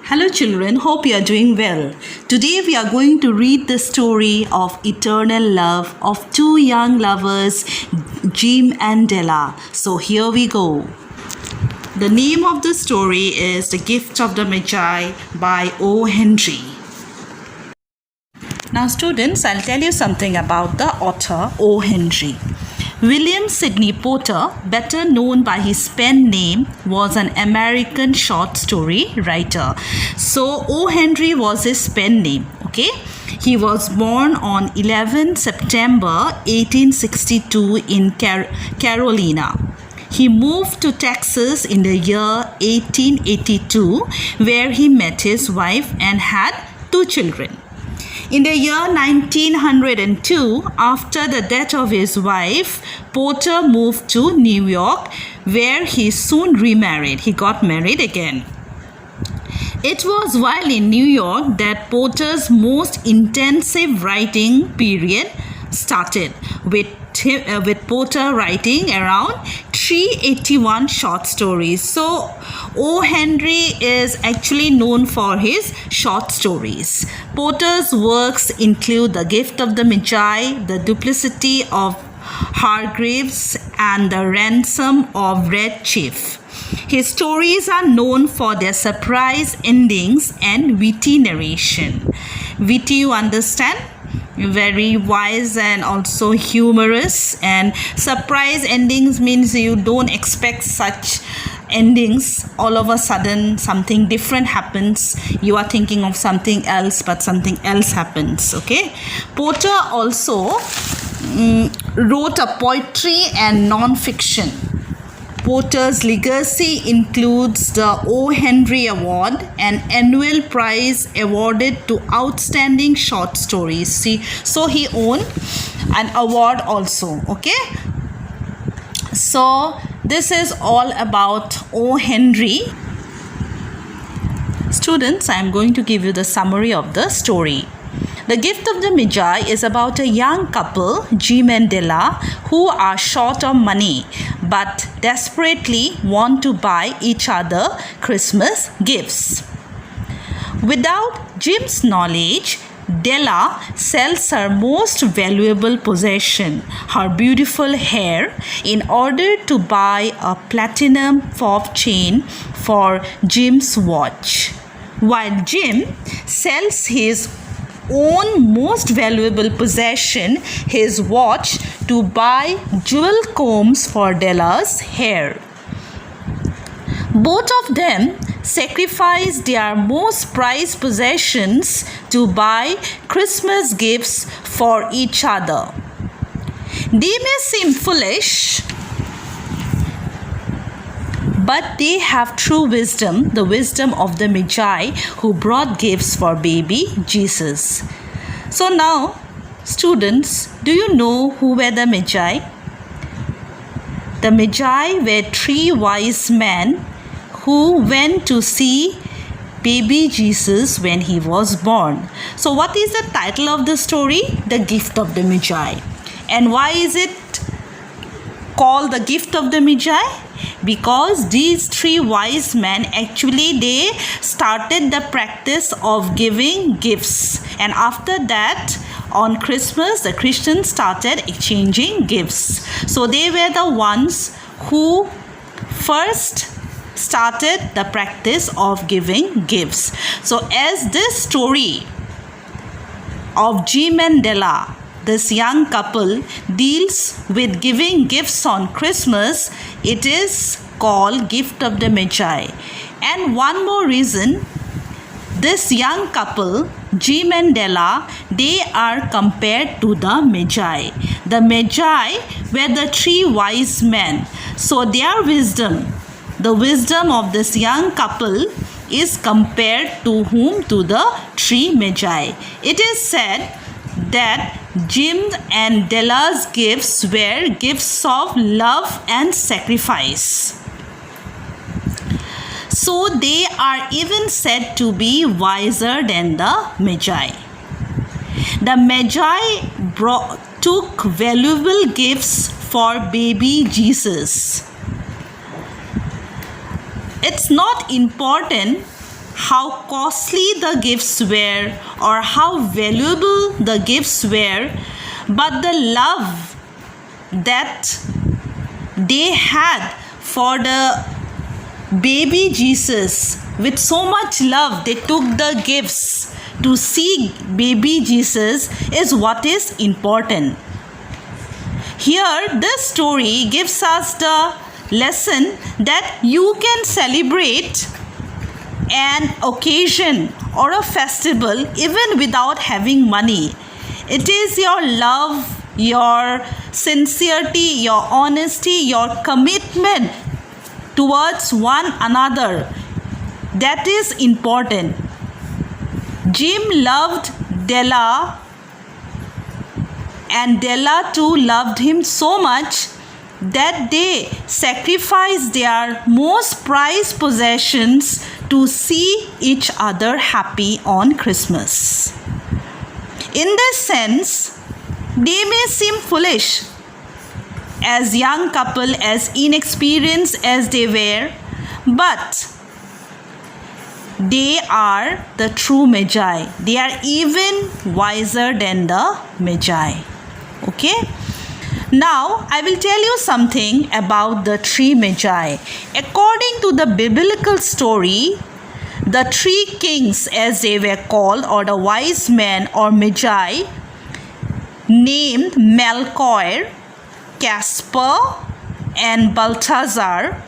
Hello children, hope you are doing well. Today we are going to read the story of eternal love of two young lovers, Jim and Della. So here we go. The name of the story is The Gift of the Magi by O. Henry. Now students, I'll tell you something about the author O. Henry. William Sidney Porter, better known by his pen name, was an American short story writer. So O. Henry was his pen name, okay? He was born on 11 September 1862 in Carolina. He moved to Texas in the year 1882, where he met his wife and had two children. In the year 1902, after the death of his wife, Porter moved to New York, where he soon remarried. He got married again. It was while in New York that Porter's most intensive writing period started, with Porter writing around 381 short stories. So O. Henry is actually known for his short stories. Porter's works include The Gift of the Magi, The Duplicity of Hargreaves, and The Ransom of Red Chief. His stories are known for their surprise endings and witty narration. Witty, you understand? Very wise and also humorous, and surprise endings means you don't expect such endings. All of a sudden something different happens, you are thinking of something else, but something else happens. Okay, Porter also wrote a poetry and non-fiction. Porter's legacy includes the O. Henry Award, an annual prize awarded to outstanding short stories. See, so he won an award also. Okay, so this is all about O. Henry. Students, I am going to give you the summary of the story. The Gift of the Magi is about a young couple, Jim and Della, who are short of money but desperately want to buy each other Christmas gifts. Without Jim's knowledge, Della sells her most valuable possession, her beautiful hair, in order to buy a platinum fob chain for Jim's watch, while Jim sells his own most valuable possession, his watch, to buy jewel combs for Della's hair. Both of them sacrifice their most prized possessions to buy Christmas gifts for each other. They may seem foolish, but they have true wisdom, the wisdom of the Magi who brought gifts for baby Jesus. So now, students, do you know who were the Magi? The Magi were three wise men who went to see baby Jesus when he was born. So what is the title of the story? The Gift of the Magi. And why is it called the Gift of the Magi? Because these three wise men actually they started the practice of giving gifts, and after that on Christmas the Christians started exchanging gifts. So they were the ones who first started the practice of giving gifts. So as this story of Jim and Della, this young couple, deals with giving gifts on Christmas, it is called Gift of the Magi. And one more reason, this young couple, Jim and Della, they are compared to the Magi. The Magi were the three wise men. So their wisdom, the wisdom of this young couple, is compared to whom? To the three Magi. It is said that Jim and Della's gifts were gifts of love and sacrifice. So they are even said to be wiser than the Magi. The Magi took valuable gifts for baby Jesus. It's not important how costly the gifts were or how valuable the gifts were, but the love that they had for the baby Jesus, with so much love they took the gifts to see baby Jesus, is what is important. Here this story gives us the lesson that you can celebrate an occasion or a festival even without having money. It is your love, your sincerity, your honesty, your commitment towards one another that is important. Jim loved Della, and Della too loved him so much that they sacrificed their most prized possessions to see each other happy on Christmas. In this sense, they may seem foolish as young couple, as inexperienced as they were, but they are the true Magi. They are even wiser than the Magi. Okay? Now, I will tell you something about the three Magi. According to the biblical story, the three kings, as they were called, or the wise men or Magi, named Melchior, Caspar, and Balthazar,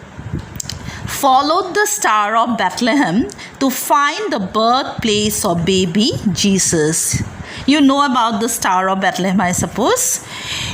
followed the star of Bethlehem to find the birthplace of baby Jesus. You know about the Star of Bethlehem, I suppose.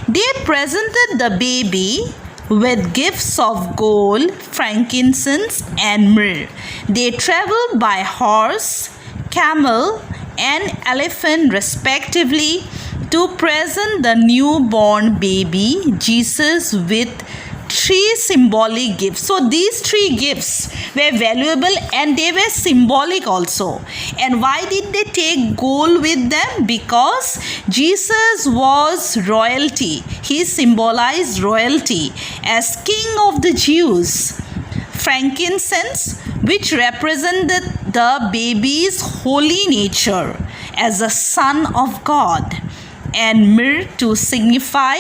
They presented the baby with gifts of gold, frankincense, and myrrh. They traveled by horse, camel, and elephant respectively to present the newborn baby Jesus with three symbolic gifts. So these three gifts were valuable and they were symbolic also. And why did they take gold with them? Because Jesus was royalty. He symbolized royalty as King of the Jews. Frankincense, which represented the baby's holy nature as a son of God, and myrrh to signify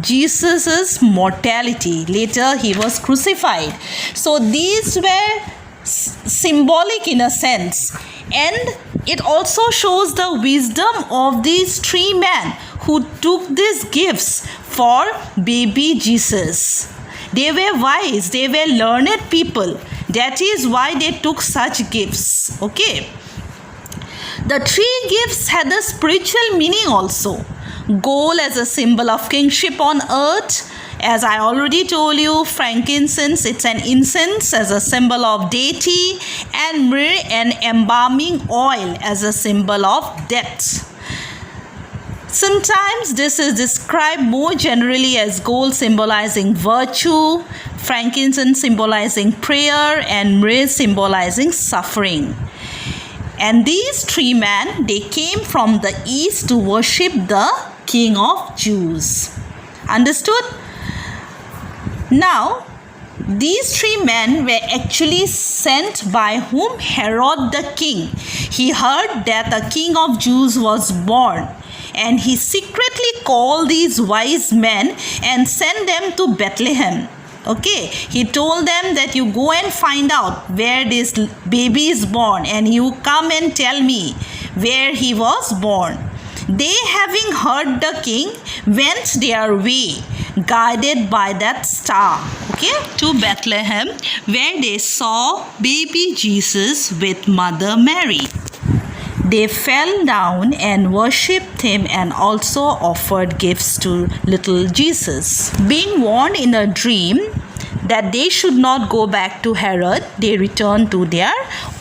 Jesus's mortality. Later he was crucified. So these were symbolic in a sense, and it also shows the wisdom of these three men who took these gifts for baby Jesus. They were wise, they were learned people. That is why they took such gifts. Okay. The three gifts had a spiritual meaning also. Gold as a symbol of kingship on earth. As I already told you, frankincense, it's an incense as a symbol of deity, and myrrh, an embalming oil as a symbol of death. Sometimes this is described more generally as gold symbolizing virtue, frankincense symbolizing prayer, and myrrh symbolizing suffering. And these three men, they came from the east to worship the King of Jews. Understood? Now, these three men were actually sent by whom? Herod the king. He heard that the King of Jews was born, and he secretly called these wise men and sent them to Bethlehem. Okay, he told them that you go and find out where this baby is born, and you come and tell me where he was born. They, having heard the king, went their way, guided by that star, okay, to Bethlehem, where they saw baby Jesus with Mother Mary. They fell down and worshipped him and also offered gifts to little Jesus. Being warned in a dream that they should not go back to Herod, they returned to their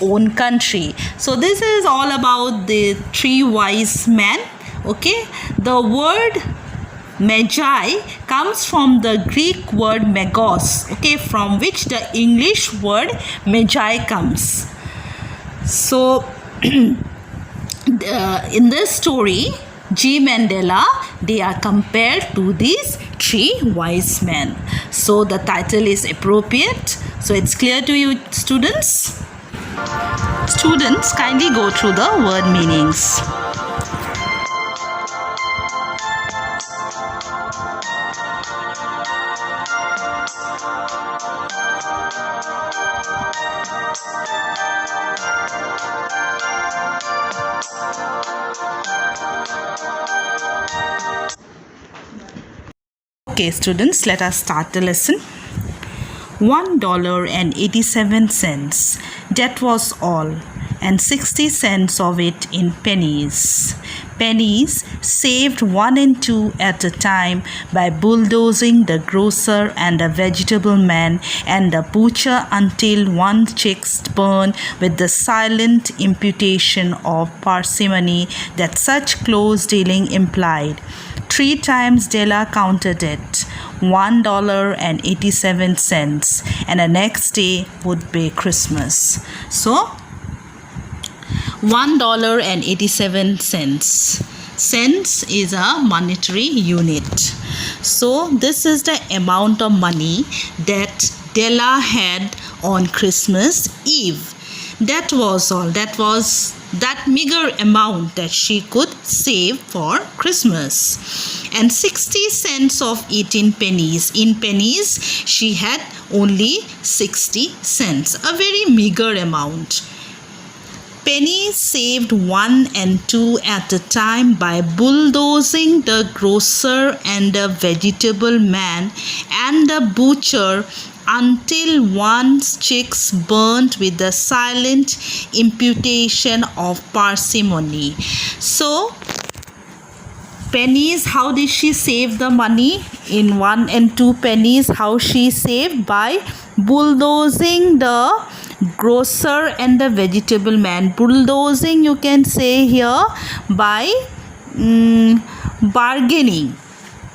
own country. So this is all about the three wise men. Okay, the word Magi comes from the Greek word magos, okay, from which the English word Magi comes. So in this story, Jim and Della, they are compared to these three wise men. So the title is appropriate. So it's clear to you, students? Students, kindly go through the word meanings. Okay, students, let us start the lesson. $1.87. That was all, and 60 cents of it in pennies. Pennies saved 1 and 2 at a time by bulldozing the grocer and the vegetable man and the butcher until one cheeks burned with the silent imputation of parsimony that such close dealing implied. 3 times Della counted it, $1.87, and the next day would be Christmas. So, $1.87. Cents is a monetary unit. So, this is the amount of money that Della had on Christmas Eve. That was all. That was that meager amount that she could save for Christmas. And 60 cents of it in pennies. In pennies, she had only 60 cents. A very meager amount. Pennies saved 1 and 2 at a time by bulldozing the grocer and the vegetable man and the butcher until one's cheeks burnt with the silent imputation of parsimony. So, pennies, how did she save the money? In 1 and 2 pennies, how she saved? By bulldozing the grocer and the vegetable man. Bulldozing, you can say here, by bargaining.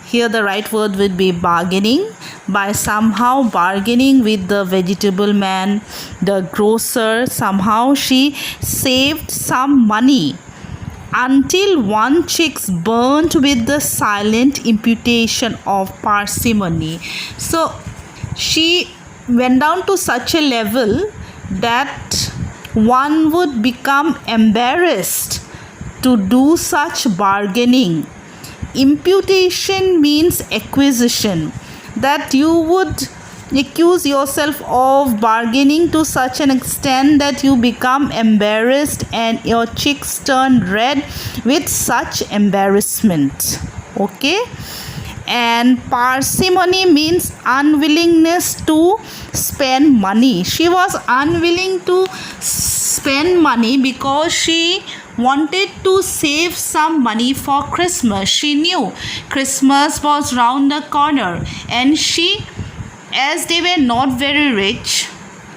Here the right word would be bargaining. By somehow bargaining with the vegetable man, the grocer, somehow she saved some money until one cheeks burnt with the silent imputation of parsimony. So she went down to such a level that one would become embarrassed to do such bargaining. Imputation means acquisition, that you would accuse yourself of bargaining to such an extent that you become embarrassed and your cheeks turn red with such embarrassment. Okay? And parsimony means unwillingness to spend money. She was unwilling to spend money because she wanted to save some money for Christmas. She knew Christmas was round the corner, and she, as they were not very rich,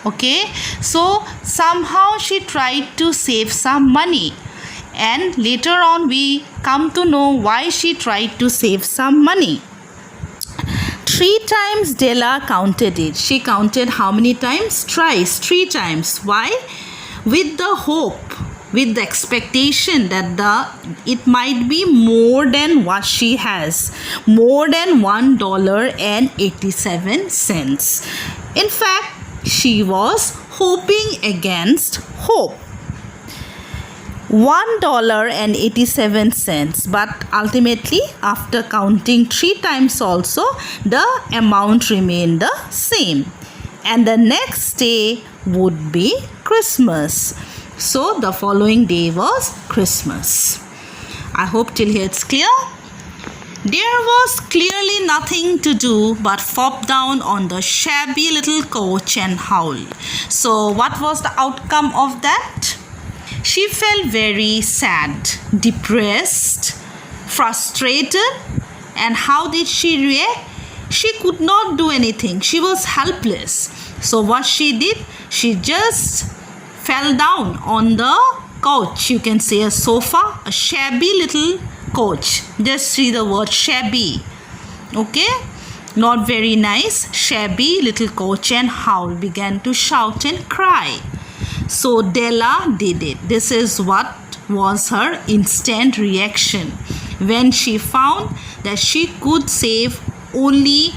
okay, so somehow she tried to save some money. And later on we come to know why she tried to save some money. 3 times Della counted it. She counted how many times? Thrice, 3 times. Why? With the hope, with the expectation that it might be more than what she has, more than $1.87. In fact, she was hoping against hope. $1.87, but ultimately after counting 3 times also, the amount remained the same, and the next day would be Christmas. So the following day was Christmas. I hope till here it's clear. There was clearly nothing to do but flop down on the shabby little coach and howl. So what was the outcome of that? She felt very sad, depressed, frustrated. And how did she react? She could not do anything. She was helpless. So what she did? She just fell down on the couch. You can say a sofa, a shabby little coach. Just see the word shabby. Okay? Not very nice. Shabby little coach and howl, began to shout and cry. So Della did it. This is what was her instant reaction when she found that she could save only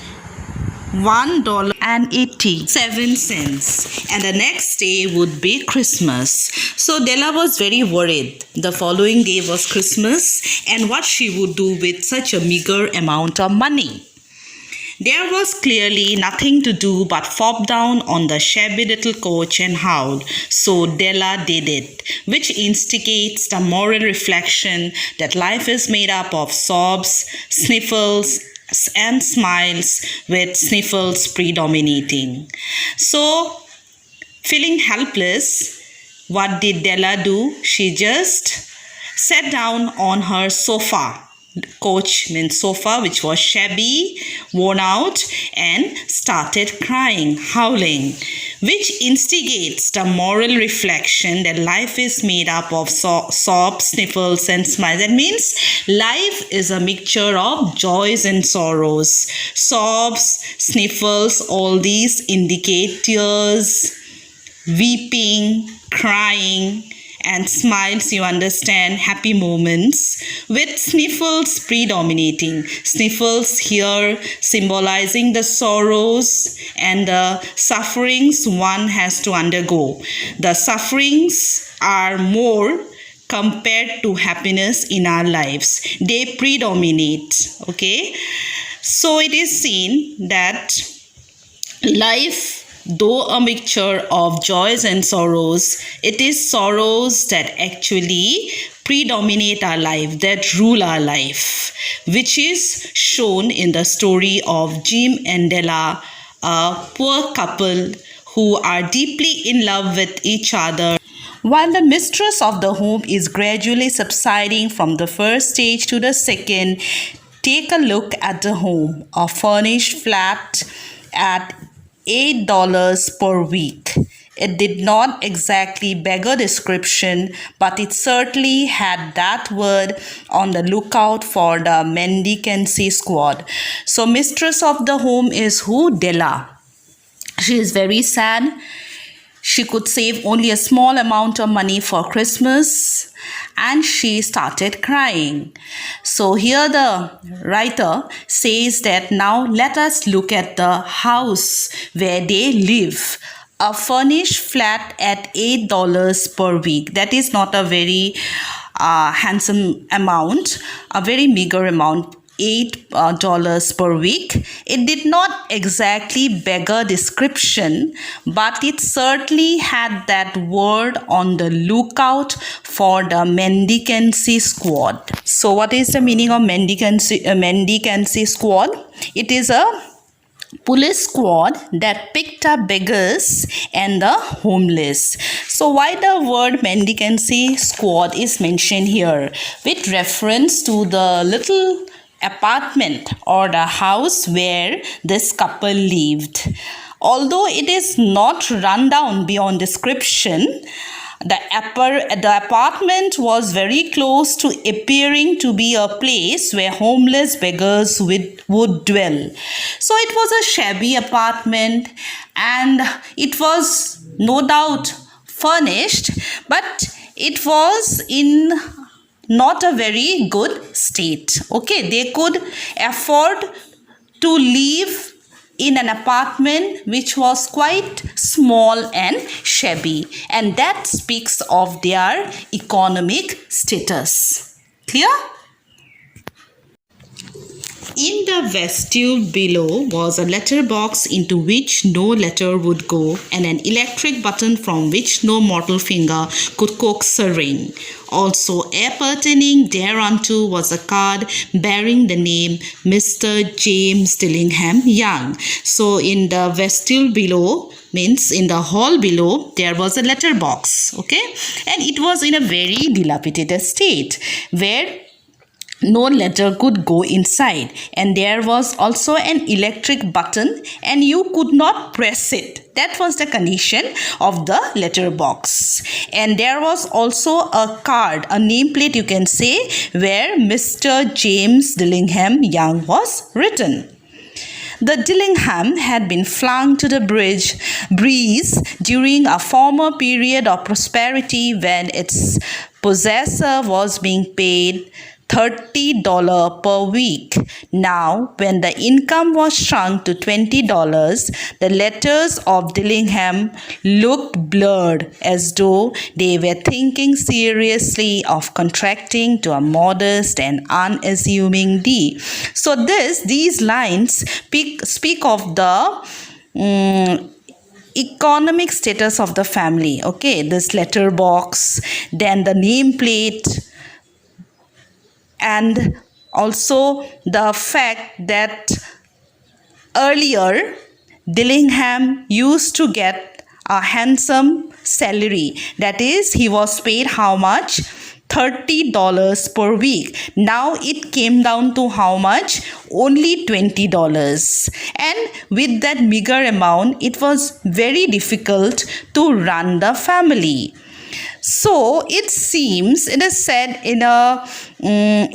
$1.87, and the next day would be Christmas. So Della was very worried. The following day was Christmas, and what she would do with such a meager amount of money. There was clearly nothing to do but flop down on the shabby little coach and howl. So Della did it, which instigates the moral reflection that life is made up of sobs, sniffles, and smiles, with sniffles predominating. So, feeling helpless, what did Della do? She just sat down on her sofa. Coach means sofa, which was shabby, worn out, and started crying, howling, which instigates the moral reflection that life is made up of sobs, sniffles, and smiles. That means life is a mixture of joys and sorrows. Sobs, sniffles, all these indicate tears, weeping, crying, and smiles, you understand, happy moments, with sniffles predominating. Sniffles here symbolizing the sorrows and the sufferings one has to undergo. The sufferings are more compared to happiness in our lives. They predominate, okay? So it is seen that life, though a mixture of joys and sorrows, it is sorrows that actually predominate our life, that rule our life, which is shown in the story of Jim and Della, a poor couple who are deeply in love with each other. While the mistress of the home is gradually subsiding from the first stage to the second, take a look at the home, a furnished flat at $8 per week. It did not exactly beg a description, but it certainly had that word on the lookout for the mendicancy squad. So mistress of the home is who? Della. She is very sad. She could save only a small amount of money for Christmas, and she started crying. So here the writer says that now let us look at the house where they live. A furnished flat at $8 per week. That is not a very handsome amount, a very meager amount. $8 per week. It did not exactly beg a description, but it certainly had that word on the lookout for the mendicancy squad. So what is the meaning of mendicancy squad? It is a police squad that picked up beggars and the homeless. So why the word mendicancy squad is mentioned here? With reference to the little apartment or the house where this couple lived. Although it is not run down beyond description, the apartment was very close to appearing to be a place where homeless beggars would dwell. So it was a shabby apartment, and it was no doubt furnished, but it was in not a very good state. Okay, they could afford to live in an apartment which was quite small and shabby, and that speaks of their economic status. Clear? In the vestibule below was a letter box into which no letter would go, and an electric button from which no mortal finger could coax a ring. Also, appertaining thereunto was a card bearing the name Mr. James Dillingham Young. So, in the vestibule below, means in the hall below, there was a letter box, okay? And it was in a very dilapidated state, where no letter could go inside, and there was also an electric button and you could not press it. That was the condition of the letter box. And there was also a card, a nameplate you can say, where Mr. James Dillingham Young was written. The Dillingham had been flung to the breeze during a former period of prosperity when its possessor was being paid $30 per week. Now, when the income was shrunk to $20, the letters of Dillingham looked blurred, as though they were thinking seriously of contracting to a modest and unassuming D. So these lines speak of the economic status of the family. Okay, this letter box, then the nameplate, and also the fact that earlier Dillingham used to get a handsome salary. That is, he was paid how much? $30 per week. Now it came down to how much? Only $20. And with that meager amount, it was very difficult to run the family. So it seems, it is said in a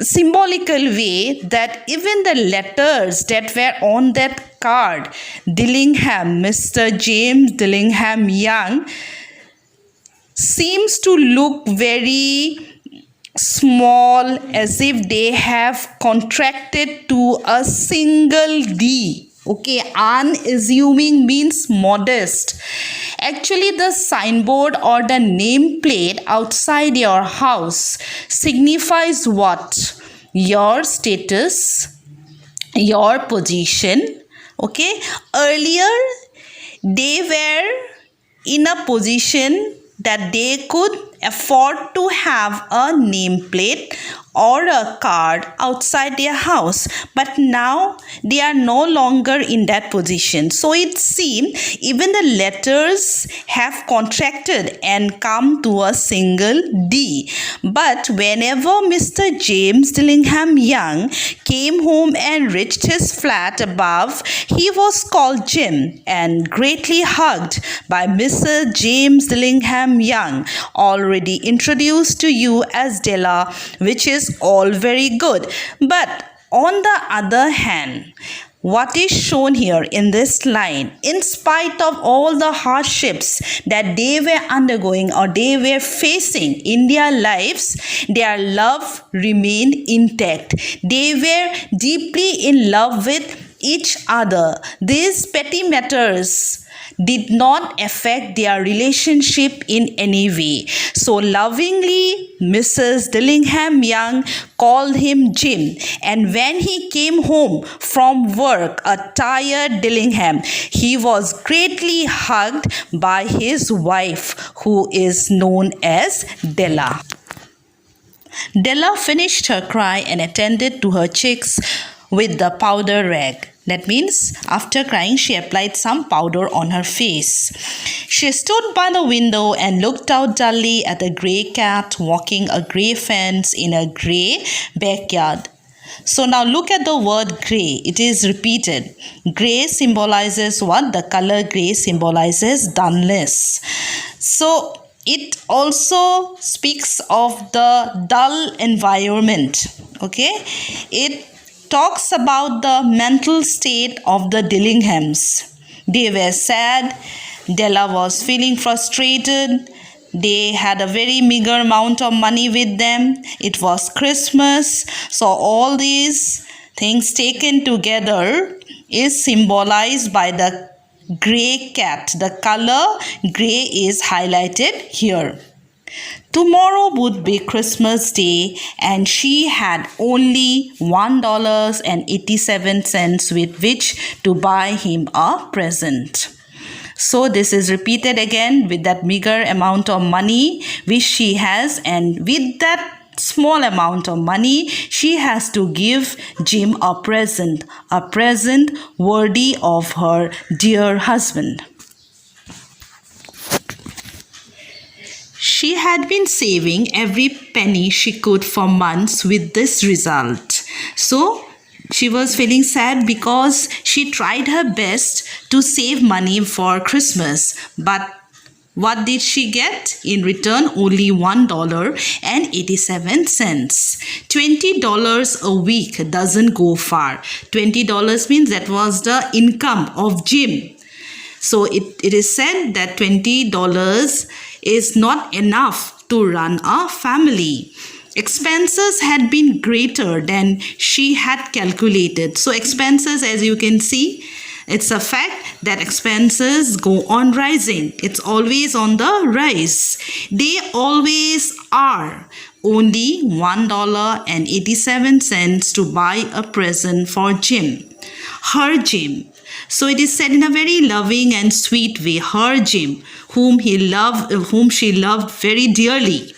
symbolical way, that even the letters that were on that card, Dillingham, Mr. James Dillingham Young, seems to look very small, as if they have contracted to a single D. Okay, unassuming means modest. Actually, the signboard or the nameplate outside your house signifies what? Your status, your position. Okay, earlier they were in a position that they could afford to have a nameplate or a card outside their house, but now they are no longer in that position. So it seems even the letters have contracted and come to a single D. But whenever Mr. James Dillingham Young came home and reached his flat above, he was called Jim and greatly hugged by Mr. James Dillingham Young, already introduced to you as Della, which is all very good. But on the other hand, what is shown here in this line, in spite of all the hardships that they were undergoing or they were facing in their lives, their love remained intact. They were deeply in love with each other. These petty matters did not affect their relationship in any way. So lovingly, Mrs. Dillingham Young called him Jim, and when he came home from work, a tired Dillingham, he was greatly hugged by his wife, who is known as Della. Della finished her cry and attended to her cheeks with the powder rag. That means after crying, she applied some powder on her face. She stood by the window and looked out dully at a grey cat walking a grey fence in a grey backyard. So now look at the word grey. It is repeated. Grey symbolizes what? The color grey symbolizes dullness. So it also speaks of the dull environment. Okay? It talks about the mental state of the Dillinghams. They were sad. Della was feeling frustrated. They had a very meager amount of money with them. It was Christmas. So all these things taken together is symbolized by the grey cat. The color grey is highlighted here. Tomorrow would be Christmas Day, and she had only $1.87 with which to buy him a present. So this is repeated again with that meager amount of money which she has, and with that small amount of money she has to give Jim a present worthy of her dear husband. She had been saving every penny she could for months with this result. So she was feeling sad because she tried her best to save money for Christmas. But what did she get? In return, only $1.87. $20 a week doesn't go far. $20 means that was the income of Jim. So it is said that $20 is not enough to run a family. expenses had been greater than she had calculated. So expenses, as you can see, it's a fact that expenses go on rising. It's always on the rise. They always are. Only $1.87 to buy a present for Jim. Her Jim. So it is said in a very loving and sweet way. Her Jim, whom she loved very dearly.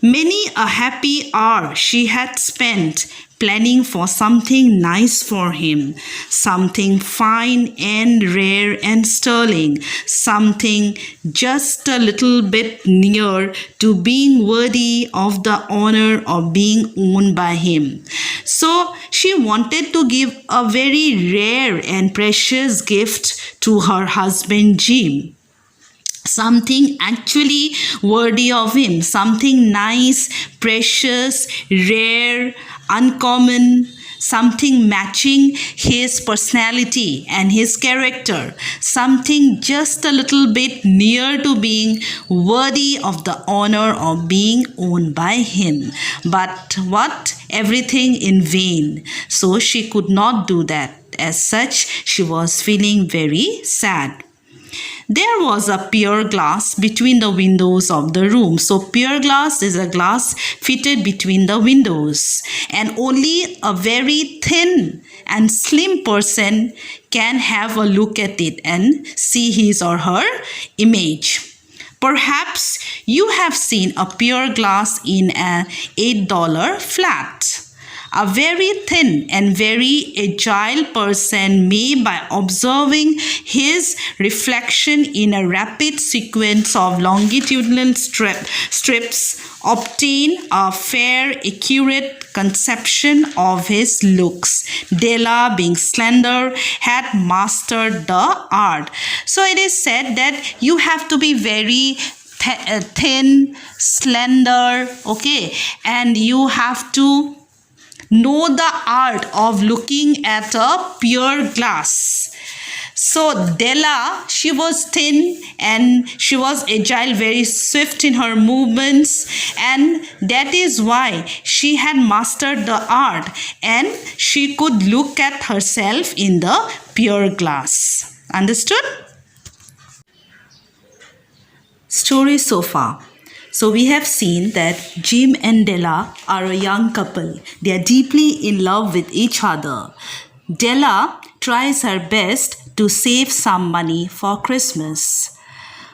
Many a happy hour she had spent planning for something nice for him, something fine and rare and sterling, something just a little bit near to being worthy of the honor of being owned by him. So she wanted to give a very rare and precious gift to her husband Jim. Something actually worthy of him, something nice, precious, rare, uncommon, something matching his personality and his character, something just a little bit near to being worthy of the honor of being owned by him. But what? Everything in vain. So she could not do that. As such, she was feeling very sad. There was a pier glass between the windows of the room. So pier glass is a glass fitted between the windows, and only a very thin and slim person can have a look at it and see his or her image. Perhaps you have seen a pier glass in an $8 flat. A very thin and very agile person may, by observing his reflection in a rapid sequence of longitudinal strips, obtain a fair, accurate conception of his looks. Della, being slender, had mastered the art. So it is said that you have to be very thin, slender, okay, and you have to know the art of looking at a pure glass. So Della, she was thin and she was agile, very swift in her movements, and that is why she had mastered the art and she could look at herself in the pure glass. Understood? Story so far. So we have seen that Jim and Della are a young couple. They are deeply in love with each other. Della tries her best to save some money for Christmas.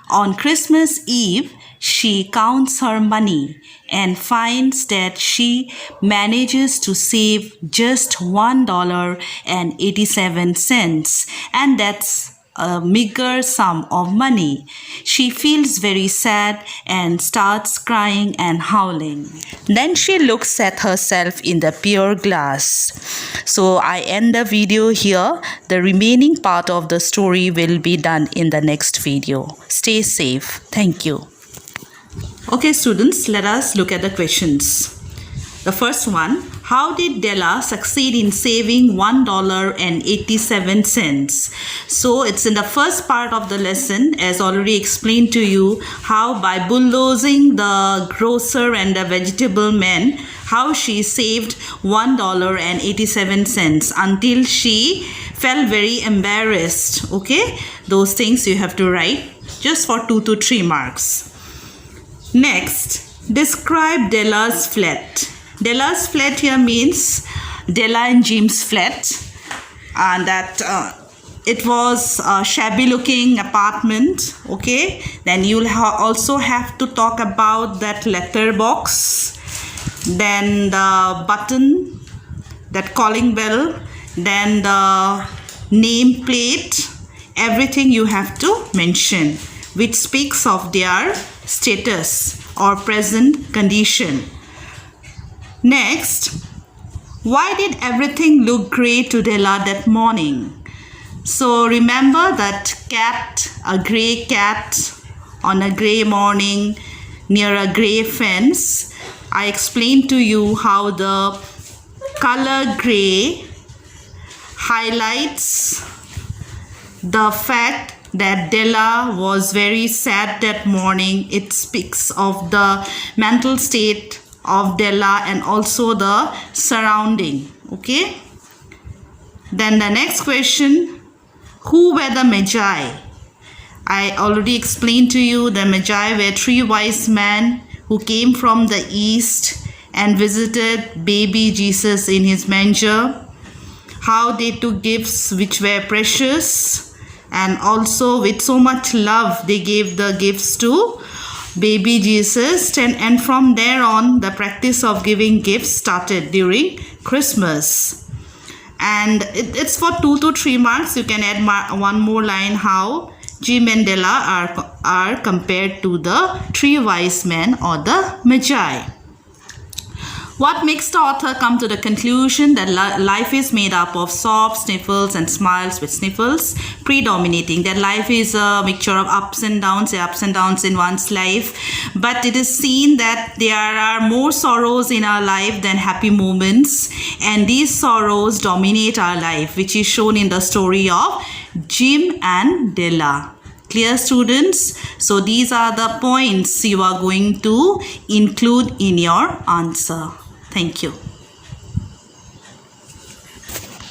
On Christmas Eve, she counts her money and finds that she manages to save just $1.87, and that's a meager sum of money. She feels very sad and starts crying and howling. Then she looks at herself in the pure glass. So I end the video here. The remaining part of the story will be done in the next video. Stay safe. Thank you. Okay students, let us look at the questions. The first one, how did Della succeed in saving $1.87? So it's in the first part of the lesson, as already explained to you, how by bulldozing the grocer and the vegetable man, how she saved $1.87 until she felt very embarrassed. Okay, those things you have to write just for 2 to 3 marks. Next, describe Della's flat. Della's flat here means Della and Jim's flat, and that it was a shabby looking apartment. Okay, then you'll also have to talk about that letter box, then the button, that calling bell, then the name plate. Everything you have to mention which speaks of their status or present condition. Next, why did everything look grey to Della that morning? So remember that cat, a grey cat on a grey morning near a grey fence. I explained to you how the color grey highlights the fact that Della was very sad that morning. It speaks of the mental state of Della and also the surrounding. Okay. Then the next question, who were the Magi? I already explained to you the Magi were three wise men who came from the east and visited baby Jesus in his manger. How they took gifts which were precious, and also with so much love they gave the gifts to baby Jesus, and from there on the practice of giving gifts started during Christmas. And it's for 2 to 3 marks. You can add one more line how Jim and Della are compared to the three wise men or the Magi. What makes the author come to the conclusion that life is made up of sobs, sniffles and smiles, with sniffles predominating? That life is a mixture of ups and downs in one's life. But it is seen that there are more sorrows in our life than happy moments. And these sorrows dominate our life, which is shown in the story of Jim and Della. Clear, students? So these are the points you are going to include in your answer. Thank you.